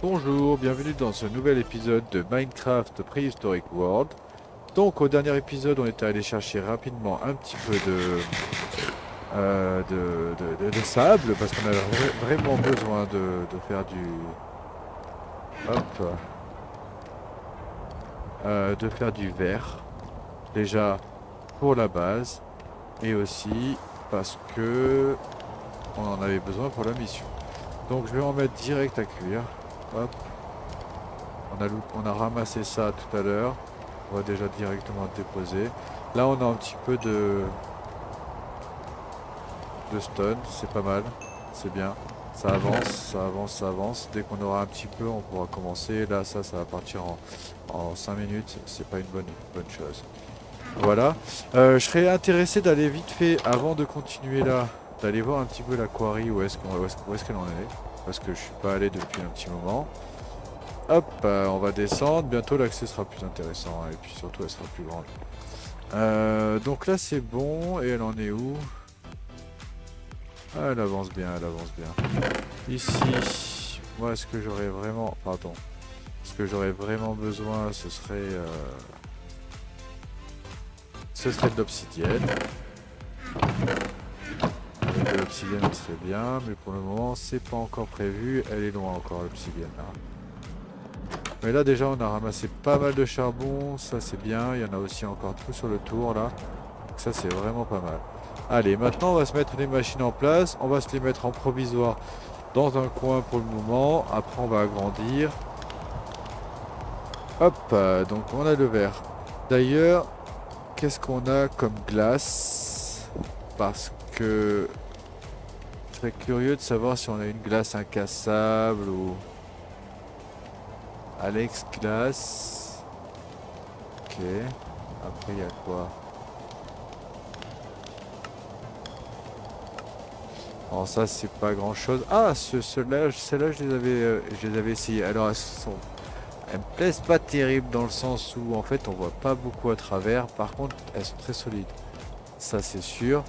Bonjour, bienvenue dans ce nouvel épisode de Minecraft Prehistoric World. Donc au dernier épisode, on était allé chercher rapidement un petit peu de sable parce qu'on avait vraiment besoin de faire hop, de faire du verre. Déjà pour la base et aussi parce que on en avait besoin pour la mission. Donc je vais en mettre direct à cuire. Hop, on a ramassé ça tout à l'heure. On va déjà directement le déposer. Là, on a un petit peu de stone. C'est pas mal. C'est bien. Ça avance, ça avance, ça avance. Dès qu'on aura un petit peu, on pourra commencer. Là, ça va partir en 5 minutes. C'est pas une bonne chose. Voilà. Je serais intéressé d'aller vite fait, avant de continuer là, d'aller voir un petit peu la quarry, où est-ce qu'elle en est. Parce que je suis pas allé depuis un petit moment. Hop, on va descendre. Bientôt, l'accès sera plus intéressant. Et puis surtout, elle sera plus grande. Donc là c'est bon, et elle en est où? Ah, elle avance bien, elle avance bien. Ici, moi ce que j'aurais vraiment... Pardon. Ce que j'aurais vraiment besoin, ce serait de l'obsidienne. Avec de l'obsidienne, ce serait bien, mais pour le moment, c'est pas encore prévu. Elle est loin encore, l'obsidienne, là. Mais là, déjà, on a ramassé pas mal de charbon. Ça, c'est bien. Il y en a aussi encore tout sur le tour, là. Donc ça, c'est vraiment pas mal. Allez, maintenant, on va se mettre les machines en place. On va se les mettre en provisoire dans un coin pour le moment. Après, on va agrandir. Hop, donc on a le verre. D'ailleurs, qu'est-ce qu'on a comme glace? Parce que je serais curieux de savoir si on a une glace incassable ou Alex glace. Ok. Après, il y a quoi? Alors ça, c'est pas grand-chose. Ah, celles-là, je les avais essayées. Alors, elles me plaisent pas terrible dans le sens où, en fait, on voit pas beaucoup à travers. Par contre, elles sont très solides. Ça, c'est sûr.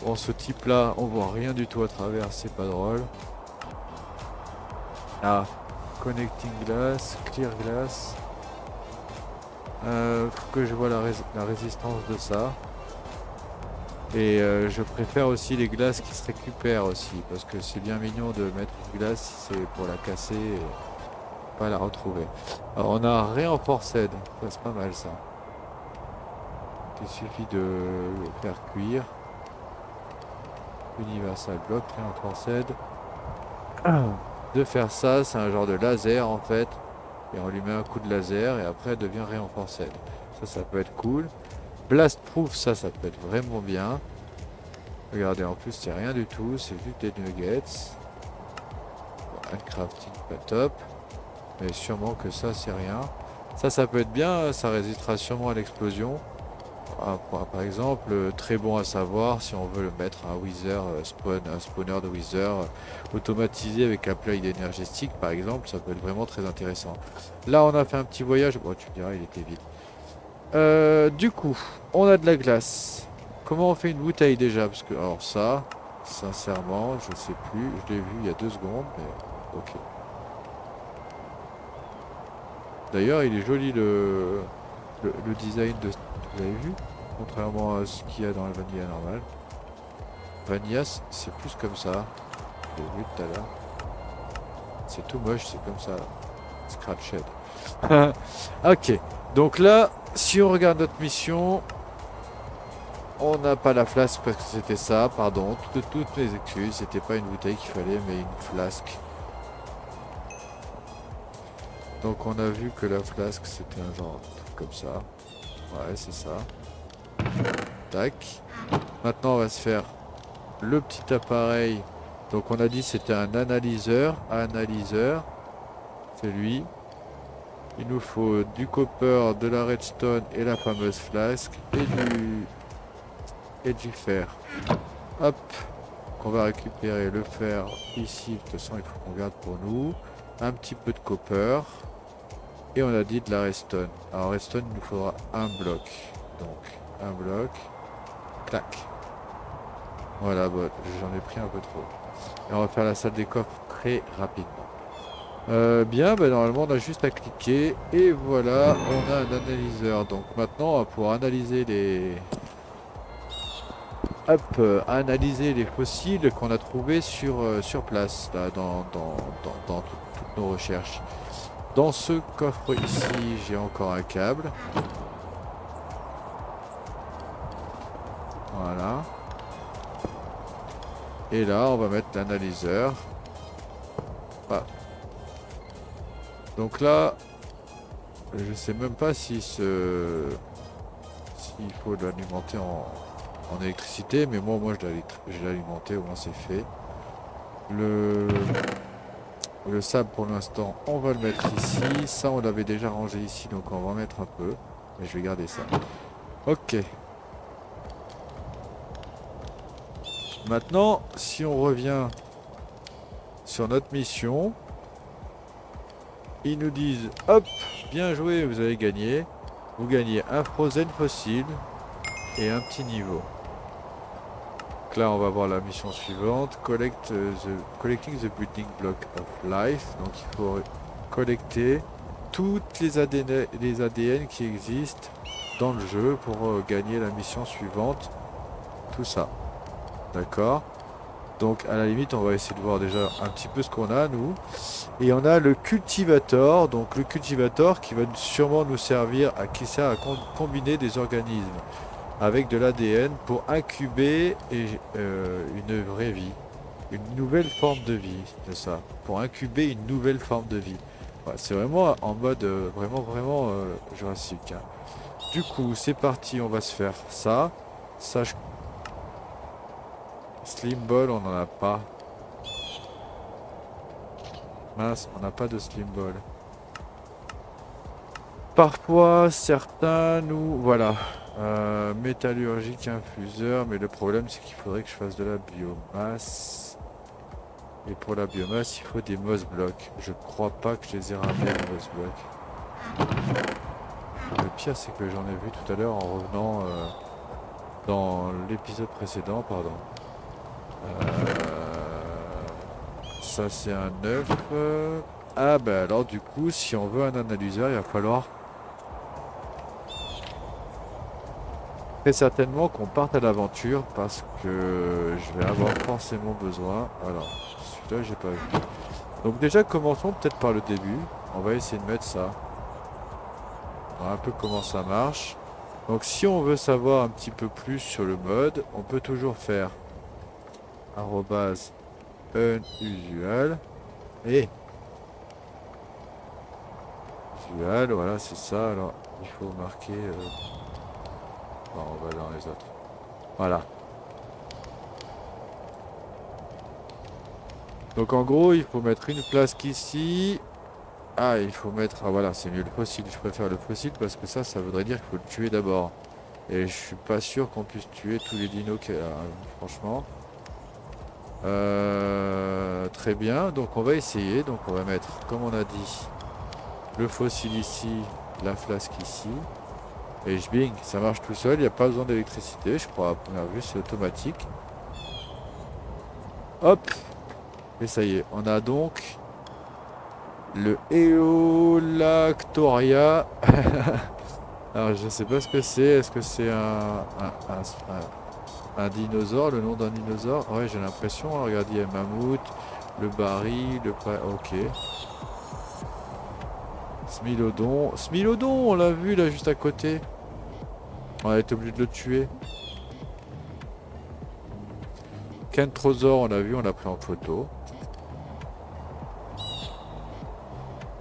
Bon, ce type-là, on voit rien du tout à travers. C'est pas drôle. Ah, connecting glass, clear glass. Faut que je vois la résistance de ça. Et je préfère aussi les glaces qui se récupèrent aussi, parce que c'est bien mignon de mettre une glace si c'est pour la casser et pas la retrouver. Alors on a Reinforced, ça c'est pas mal ça. Il suffit de le faire cuire. Universal Block, Reinforced. De faire ça, c'est un genre de laser en fait. Et on lui met un coup de laser et après elle devient Reinforced. Ça peut être cool. Blast Proof, ça peut être vraiment bien. Regardez, en plus, c'est rien du tout, c'est juste des nuggets. Un crafting pas top. Mais sûrement que ça, c'est rien. Ça peut être bien, ça résistera sûrement à l'explosion. Ah, par exemple, très bon à savoir si on veut le mettre à un wither, un spawner de wither automatisé avec un plug énergétique, par exemple, ça peut être vraiment très intéressant. Là, on a fait un petit voyage. Bon, tu me diras, il était vide. Du coup, on a de la glace. Comment on fait une bouteille déjà? Parce que, alors ça, sincèrement, je sais plus. Je l'ai vu il y a 2 secondes, mais ok. D'ailleurs, il est joli le design de... Vous avez vu? Contrairement à ce qu'il y a dans la vanilla normale. Vanilla, c'est plus comme ça. Je l'ai vu tout à l'heure. C'est tout moche, c'est comme ça. Scratched. Ok. Donc là, si on regarde notre mission, on n'a pas la flasque parce que c'était ça, pardon. Toutes mes excuses, c'était pas une bouteille qu'il fallait, mais une flasque. Donc on a vu que la flasque c'était un genre de truc comme ça. Ouais, c'est ça. Tac. Maintenant on va se faire le petit appareil. Donc on a dit c'était un analyseur. Analyseur. C'est lui. Il nous faut du copper, de la redstone et la fameuse flasque. Et du fer. Hop. On va récupérer le fer ici. De toute façon il faut qu'on garde pour nous. Un petit peu de copper. Et on a dit de la redstone. Alors redstone, il nous faudra un bloc. Donc, un bloc. Clac. Voilà, bon, j'en ai pris un peu trop. Et on va faire la salle des coffres très rapidement. Bien, bah, normalement on a juste à cliquer et voilà, on a un analyseur. Donc maintenant on va pouvoir analyser analyser les fossiles qu'on a trouvés sur place, là, dans toutes nos recherches. Dans ce coffre ici, j'ai encore un câble. Voilà. Et là, on va mettre l'analyseur. Ah. Donc là, je sais même pas s'il faut l'alimenter en électricité, mais moi je l'ai alimenté, au moins c'est fait. Le, le sable pour l'instant, on va le mettre ici. Ça, on l'avait déjà rangé ici, donc on va en mettre un peu. Mais je vais garder ça. Ok. Maintenant, si on revient sur notre mission, ils nous disent, hop, bien joué, vous avez gagné. Vous gagnez un Frozen fossile et un petit niveau. Donc là, on va voir la mission suivante. Collecting the building block of life. Donc il faut collecter toutes les ADN qui existent dans le jeu pour gagner la mission suivante. Tout ça. D'accord. Donc à la limite, on va essayer de voir déjà un petit peu ce qu'on a, nous. Et on a le cultivator. Donc le cultivator qui va sûrement nous servir qui sert à combiner des organismes avec de l'ADN pour incuber une vraie vie, une nouvelle forme de vie, c'est ça, pour incuber une nouvelle forme de vie. Ouais, c'est vraiment en mode vraiment jurassique, hein. Du coup, c'est parti, on va se faire ça. Slim Ball, on n'en a pas. Mince, on n'a pas de Slim Ball. Parfois, certains nous... Voilà. Métallurgique infuseur, mais le problème c'est qu'il faudrait que je fasse de la biomasse. Et pour la biomasse, il faut des moss blocks. Je crois pas que je les ai ramenés les moss blocks. Le pire c'est que j'en ai vu tout à l'heure en revenant dans l'épisode précédent, pardon. Ça c'est un œuf. Ah bah alors du coup, si on veut un analyseur, il va falloir très certainement qu'on parte à l'aventure parce que je vais avoir forcément besoin. Alors, celui-là, j'ai pas vu. Donc déjà, commençons peut-être par le début. On va essayer de mettre ça. On va un peu comment ça marche. Donc si on veut savoir un petit peu plus sur le mode, on peut toujours faire @unusual et usual, voilà, c'est ça. Alors, il faut marquer... bon, on va dans les autres. Voilà. Donc en gros, il faut mettre une place qu'ici. Ah, il faut mettre... Ah voilà, c'est mieux le fossile. Je préfère le fossile parce que ça voudrait dire qu'il faut le tuer d'abord. Et je suis pas sûr qu'on puisse tuer tous les dinos qu'il y a, franchement. Très bien, donc on va essayer. Donc on va mettre, comme on a dit, le fossile ici, la flasque ici. Et bing, ça marche tout seul, il n'y a pas besoin d'électricité, je crois, à première vue, c'est automatique. Hop. Et ça y est, on a donc le Eolactoria. Alors je sais pas ce que c'est, est-ce que c'est un dinosaure, le nom d'un dinosaure? Ouais, j'ai l'impression, hein, regardez, il y a le mammouth, le baril, ok. Smilodon. Smilodon, on l'a vu là juste à côté. On a été obligé de le tuer. Kentrosaure, on l'a vu, on l'a pris en photo.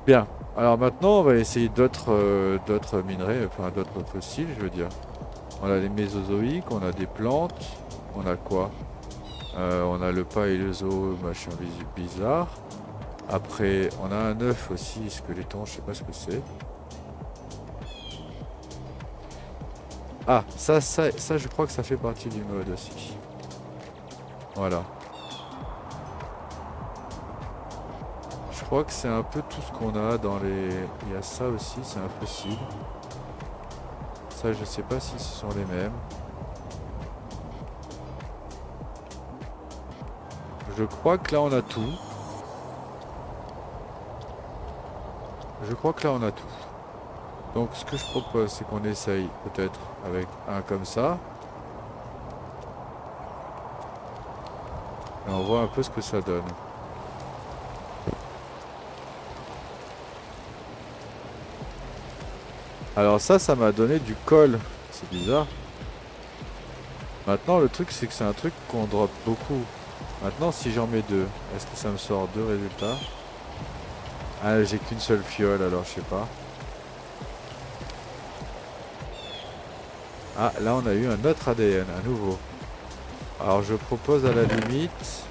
Bien. Alors maintenant, on va essayer d'autres minerais, enfin d'autres fossiles, je veux dire. On a les mésozoïques, on a des plantes. On a quoi? On a le paléozo, machin bizarre. Après, on a un œuf aussi, squeletton, je sais pas ce que c'est. Ah, ça, je crois que ça fait partie du mode aussi. Voilà. Je crois que c'est un peu tout ce qu'on a dans les... Il y a ça aussi, c'est un fossile. Ça, je sais pas si ce sont les mêmes. Je crois que là, on a tout. Je crois que là on a tout. Donc ce que je propose, c'est qu'on essaye peut-être avec un comme ça. Et on voit un peu ce que ça donne. Alors ça m'a donné du colle. C'est bizarre. Maintenant le truc c'est que c'est un truc qu'on drop beaucoup. Maintenant si j'en mets deux, est-ce que ça me sort deux résultats? Ah j'ai qu'une seule fiole alors je sais pas. Ah là on a eu un autre ADN, à nouveau. Alors je propose à la limite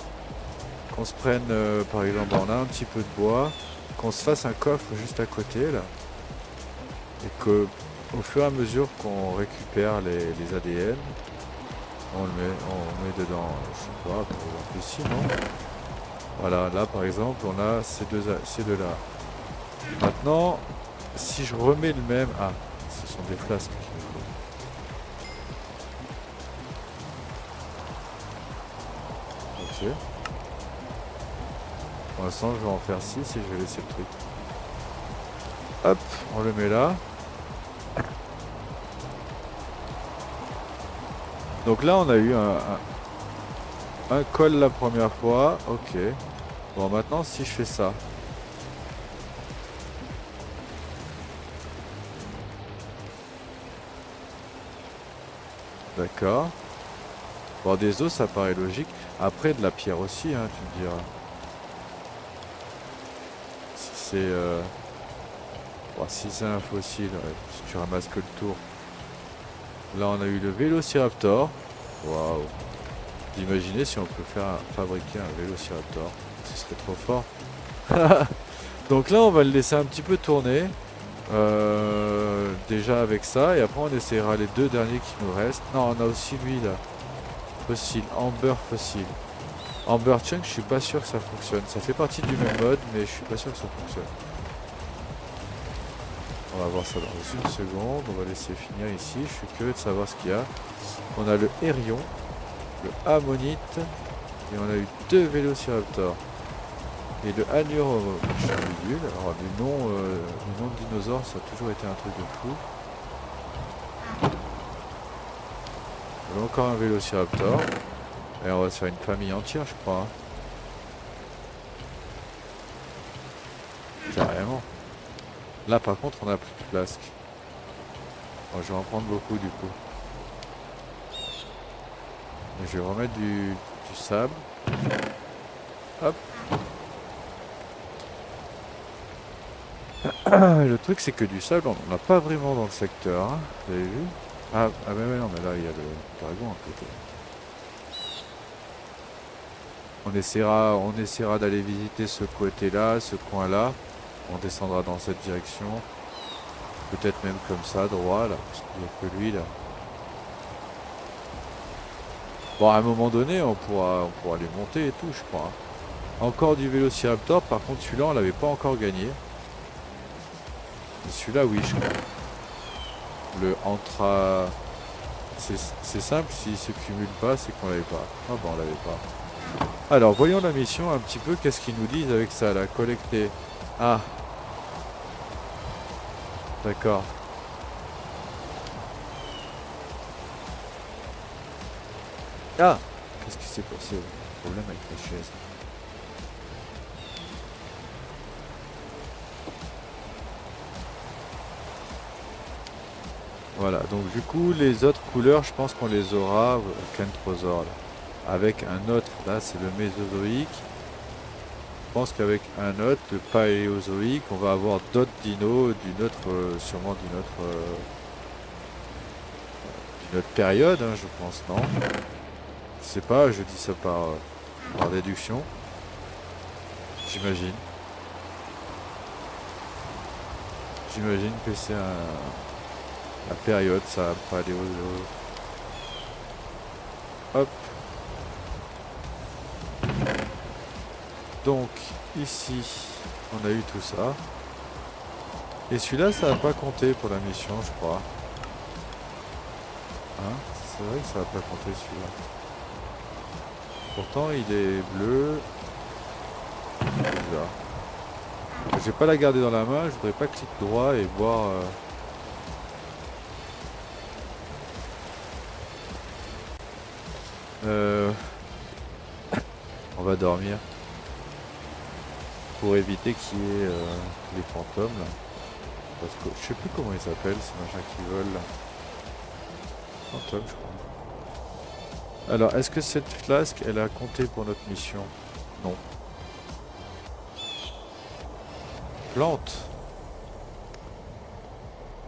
qu'on se prenne par exemple, on a un petit peu de bois, qu'on se fasse un coffre juste à côté là. Et que au fur et à mesure qu'on récupère les ADN, on met dedans, je sais pas, par exemple ici, non? Voilà, là par exemple, on a ces deux-là. Maintenant, si je remets le même... Ah, ce sont des flasques qu'il me faut. Ok. Pour l'instant, je vais en faire 6 et je vais laisser le truc. Hop, on le met là. Donc là, on a eu un col la première fois. Ok. Bon, maintenant, si je fais ça. D'accord. Bon, des os, ça paraît logique. Après, de la pierre aussi, hein, tu me diras. Si c'est... Bon, si c'est un fossile, ouais, si tu ramasses que le tour. Là, on a eu le Vélociraptor. Waouh. Imaginez si on peut fabriquer un Vélociraptor. Ce serait trop fort. Donc là, on va le laisser un petit peu tourner. Déjà avec ça. Et après, on essaiera les deux derniers qui nous restent. Non, on a aussi lui, là. Fossile. Amber fossile. Amber Chunk, je suis pas sûr que ça fonctionne. Ça fait partie du même mode, mais je suis pas sûr que ça fonctionne. On va voir ça dans une seconde. On va laisser finir ici. Je suis curieux de savoir ce qu'il y a. On a le Hérion, le Ammonite, et on a eu deux Vélociraptors. Et le Anurochambidule. Alors, le nom de dinosaure, ça a toujours été un truc de fou. On a encore un Vélociraptor. Et on va se faire une famille entière, je crois. Carrément. Là, par contre, on a plus de flasques. Bon, je vais en prendre beaucoup, du coup. Et je vais remettre du sable. Hop. Le truc, c'est que du sable, on n'en a pas vraiment dans le secteur. Hein. Vous avez vu? Ah, mais non, mais là, il y a le dragon à côté. On essaiera d'aller visiter ce côté-là, ce coin-là. On descendra dans cette direction. Peut-être même comme ça, droit, là, parce qu'il n'y a que lui, là. Bon, à un moment donné, on pourra les monter et tout, je crois. Encore du Vélociraptor, par contre, celui-là, on l'avait pas encore gagné. Celui-là, oui, je crois. Le Antra... C'est simple, s'il se cumule pas, c'est qu'on l'avait pas. Ah bon, on l'avait pas. Alors, voyons la mission un petit peu, qu'est-ce qu'ils nous disent avec ça, là, collecter. Ah. D'accord. Ah. Qu'est-ce qui s'est passé? Problème avec la chaise. Voilà, donc du coup, les autres couleurs, je pense qu'on les aura au Kentrosaur, là. Avec un autre, là, c'est le Mésozoïque. Je pense qu'avec un autre, le Paléozoïque, on va avoir d'autres dinos, sûrement d'une autre période, hein, je pense, non? Je sais pas, je dis ça par déduction. J'imagine. J'imagine que c'est la période, ça, Paléozoïque. Hop. Donc, ici, on a eu tout ça. Et celui-là, ça va pas compter pour la mission, je crois. Hein? C'est vrai que ça va pas compter celui-là. Pourtant, il est bleu. Bizarre. Je vais pas la garder dans la main, je voudrais pas cliquer droit et voir... euh, on va dormir. Pour éviter qu'il y ait les fantômes là. Parce que je sais plus comment ils s'appellent, ces machins qui volent là. Fantômes je crois. Alors est-ce que cette flasque elle a compté pour notre mission? Non. Plante.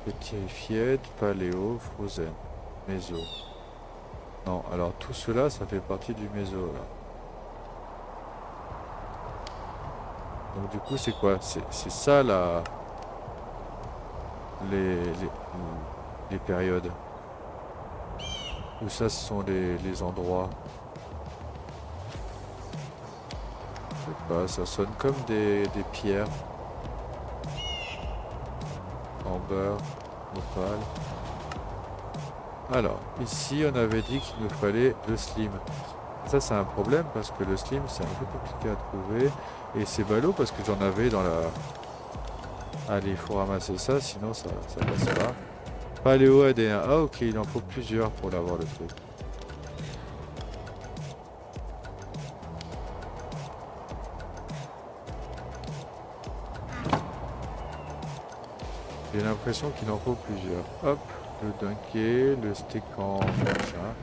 Pétrified, paléo, frozen, méso. Non, alors tout cela ça fait partie du méso là. Donc du coup c'est quoi? C'est ça là les périodes. Ou ça ce sont les endroits. Je sais pas, ça sonne comme des pierres. Amber, opale. Alors, ici on avait dit qu'il nous fallait le slim. Ça c'est un problème parce que le slim c'est un peu compliqué à trouver. Et c'est ballot parce que j'en avais dans la... Allez, il faut ramasser ça, sinon ça passe pas. Paléo AD1. Ah ok, il en faut plusieurs pour l'avoir le truc. J'ai l'impression qu'il en faut plusieurs. Hop, le dunké, le steak en machin.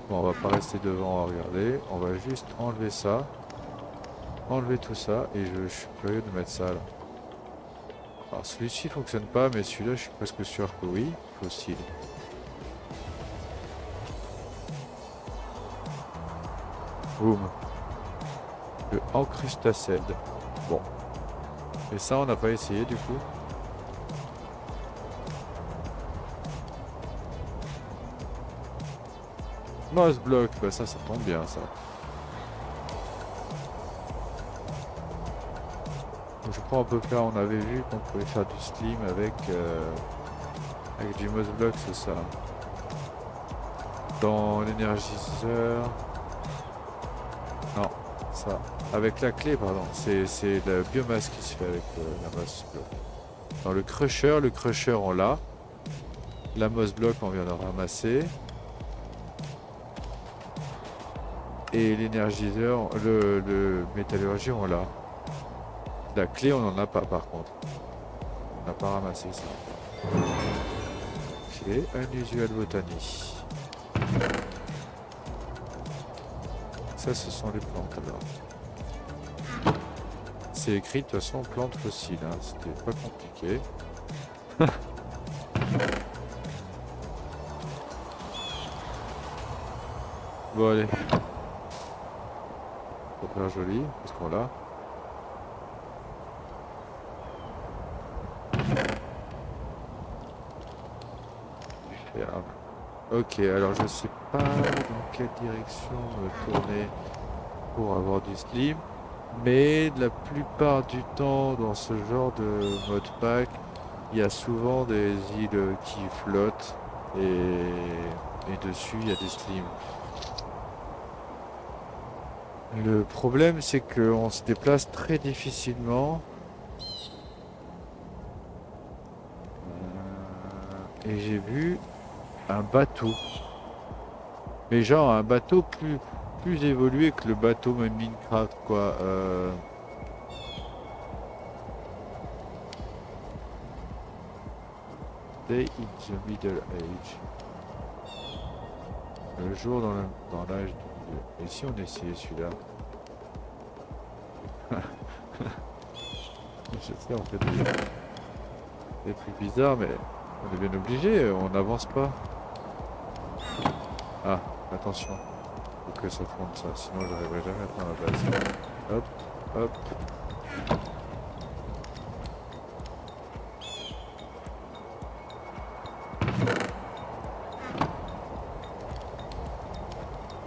Bon, on va pas rester devant à regarder. On va juste enlever ça. Enlever tout ça. Et je suis curieux de mettre ça là. Alors celui-ci fonctionne pas, mais celui-là je suis presque sûr que oui. Fossile. Boum. Le encrustacède. Bon. Et ça on n'a pas essayé du coup. Moss block, bah ça tombe bien ça. Donc, je crois qu'on peut faire, on avait vu qu'on pouvait faire du slim avec du moss block, c'est ça. Dans l'énergiseur. Non, ça. Avec la clé, pardon. C'est la biomasse qui se fait avec la moss block. Dans le crusher on l'a. La moss block on vient de ramasser. Et l'énergiseur, le métallurgie on l'a. La clé on n'en a pas par contre. On n'a pas ramassé ça. Ok, unusual botany. Ça ce sont les plantes alors. C'est écrit de toute façon plantes fossiles, hein. C'était pas compliqué. Bon allez. Pour faire joli, parce qu'on l'a. Ok, alors je sais pas dans quelle direction me tourner pour avoir du slim, mais la plupart du temps dans ce genre de modpack, il y a souvent des îles qui flottent et dessus il y a des slims. Le problème c'est qu'on se déplace très difficilement. Et j'ai vu un bateau. Mais genre un bateau plus évolué que le bateau même Minecraft quoi. Day in the Middle Age. Le jour dans l'âge du milieu. Et si on essayait celui-là? Je sais on fait des trucs bizarres mais on est bien obligé, on n'avance pas. Ah, attention. Faut que ça fonde ça, sinon j'arriverai jamais à prendre la base. Hop, hop.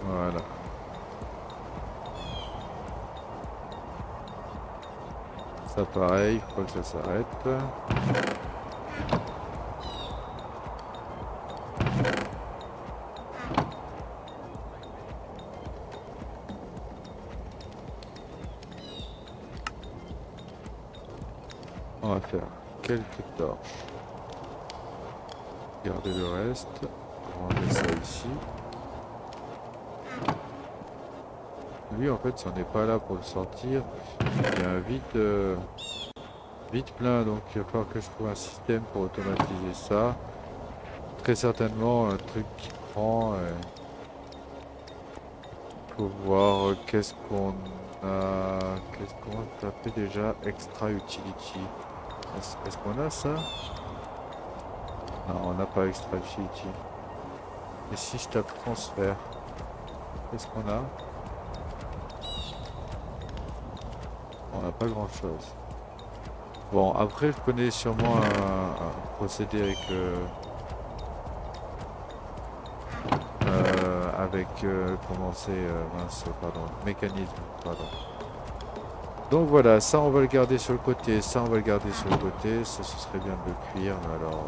Voilà. Ça pareil, il faut pas que ça s'arrête. On va faire quelques torches. Garder le reste. Ranger ça ici. Lui en fait si on n'est pas là pour le sortir, il y a vite plein, donc il va falloir que je trouve un système pour automatiser ça. Très certainement un truc qui prend. Faut voir qu'est-ce qu'on a. Qu'est-ce qu'on a fait déjà extra utility. Est-ce qu'on a ça? Non, on n'a pas extra utility. Et si je tape transfert, qu'est-ce qu'on a? On n'a pas grand chose. Bon, après je connais sûrement un procédé avec comment c'est mince, pardon, mécanisme, pardon. Donc voilà, ça on va le garder sur le côté, ça on va le garder sur le côté, ça ce serait bien de le cuire, mais alors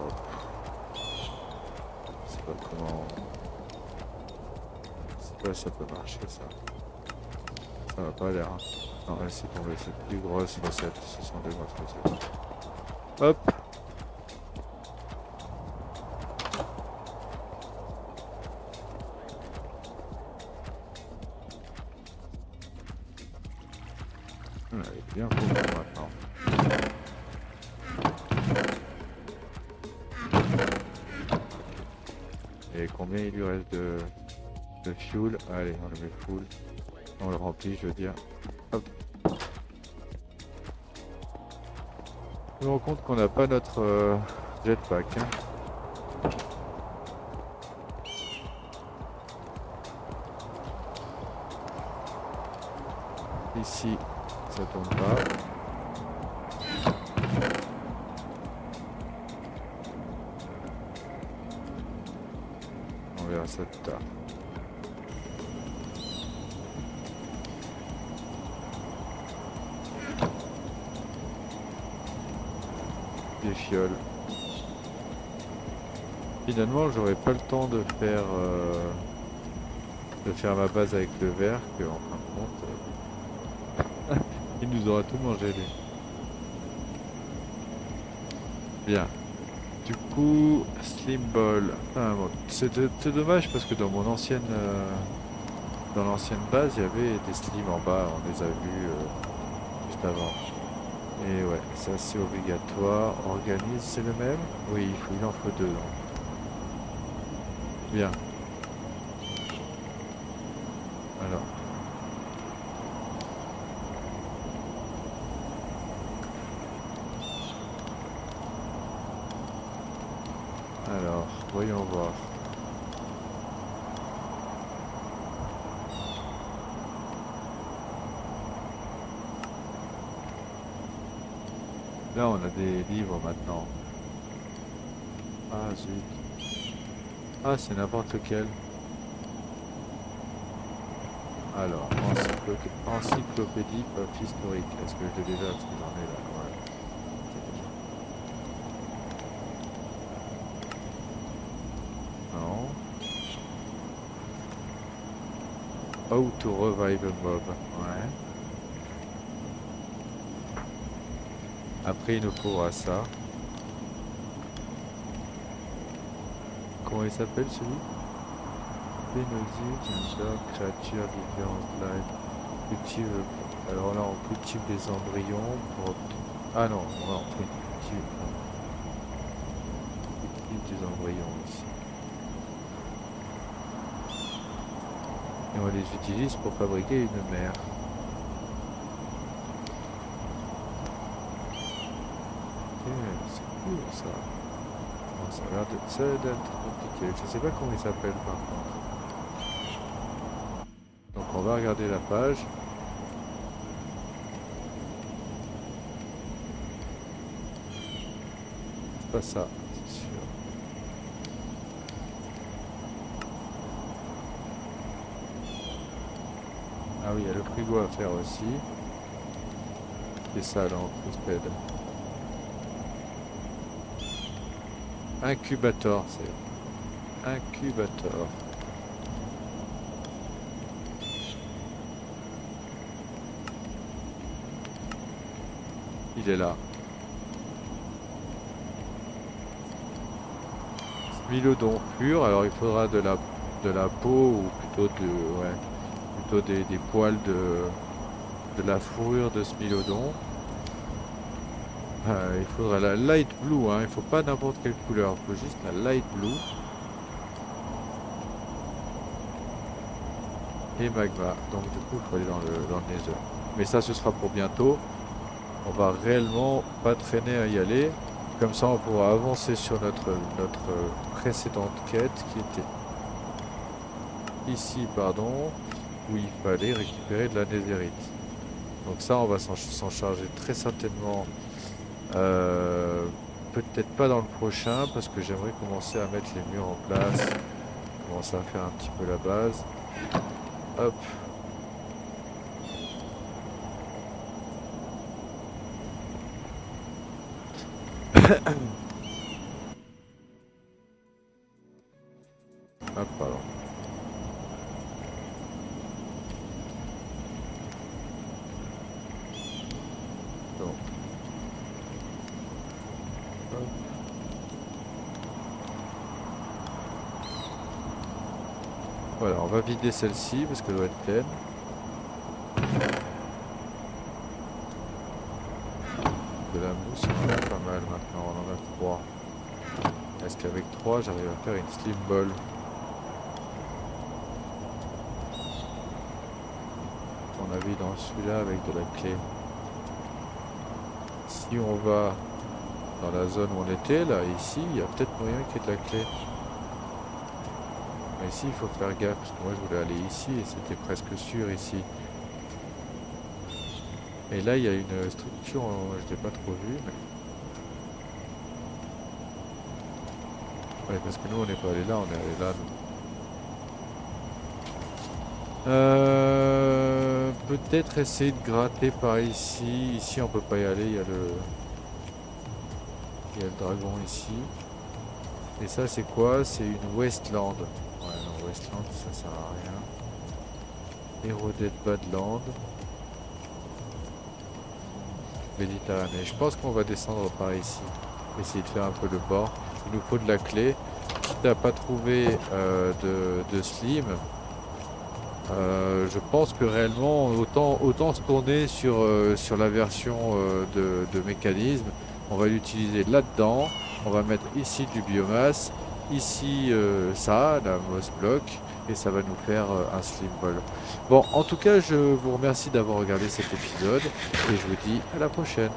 je sais pas comment. Je sais pas si ça peut marcher ça. Ça va pas l'air. Hein. Non, elle s'est tombée, c'est plus grosse recette, ce sont des grosses recettes. Hop. Elle est bien cool maintenant. Et combien il lui reste de fuel? Allez, on le met full. On le remplit, je veux dire. Hop. Je me rends compte qu'on n'a pas notre jetpack. Hein. Ici, ça tourne pas. On verra ça plus tard. Des fioles. Finalement, j'aurais pas le temps de faire ma base avec le verre, que en fin de compte, il nous aura tout mangé lui. Bien. Du coup, Slim Ball. Ah, bon, c'est dommage parce que dans l'ancienne base, il y avait des slims en bas, on les a vus juste avant. Et ouais, ça c'est obligatoire. Organise, c'est le même? Oui, il en faut deux. Donc. Bien. Alors. Alors, voyons voir. Là, on a des livres maintenant. Ah, zut. Ah, c'est n'importe lequel. Alors, encyclopédie historique. Est-ce que je l'ai déjà? Parce que j'en ai là. Ouais. Non. How to revive a mob. Ouais. Après, il nous faudra ça. Comment il s'appelle celui? Pénosie, créature, différence live. Cultive. Alors là, on cultive des embryons pour. Ah non, on cultive des embryons ici. Et on les utilise pour fabriquer une mère. C'est cool ça. Bon, ça a l'air d'être compliqué. Je sais pas comment il s'appelle par contre. Donc on va regarder la page. C'est pas ça, c'est sûr. Ah oui, il y a le frigo à faire aussi. Et ça dans Prosped. Incubator, c'est incubator. Il est là. Smilodon pur. Alors il faudra de la peau ou plutôt plutôt des poils de la fourrure de Smilodon. Il faudra la light blue, hein. Il faut pas n'importe quelle couleur, il faut juste la light blue. Et magma. Donc du coup il faut aller dans le nether. Mais ça ce sera pour bientôt. On va réellement pas traîner à y aller. Comme ça on pourra avancer sur notre précédente quête qui était ici, pardon, où il fallait récupérer de la netherite. Donc ça on va s'en charger très certainement. Peut-être pas dans le prochain parce que j'aimerais commencer à mettre les murs en place. Commencer à faire un petit peu la base. Hop. Hop, pardon. Donc. Hop. Voilà, on va vider celle-ci parce qu'elle doit être pleine. De la mousse, on en a pas mal maintenant, on en a 3. Est-ce qu'avec 3 j'arrive à faire une slim ball? On a vu dans celui-là avec de la clé. Si on va dans la zone où on était, là, ici, il y a peut-être moyen qu'il y ait de la clé. Mais ici, il faut faire gaffe, parce que moi je voulais aller ici et c'était presque sûr ici. Et là, il y a une structure, je ne l'ai pas trop vue. Mais... ouais, parce que nous, on n'est pas allé là, on est allé là. Peut-être essayer de gratter par ici. Ici, on peut pas y aller, il y a le dragon ici. Et ça, c'est quoi? C'est une Wasteland. Ouais, non, Wasteland, ça sert à rien. Eroded Badland. Méditerranée. Je pense qu'on va descendre par ici. Essayer de faire un peu le bord. Il nous faut de la clé. Quitte à pas trouver de slim. Je pense que réellement, autant se tourner sur la version de mécanisme. On va l'utiliser là-dedans. On va mettre ici du biomasse. Ici, ça, la moss block. Et ça va nous faire un slim ball. Bon, en tout cas, je vous remercie d'avoir regardé cet épisode. Et je vous dis à la prochaine.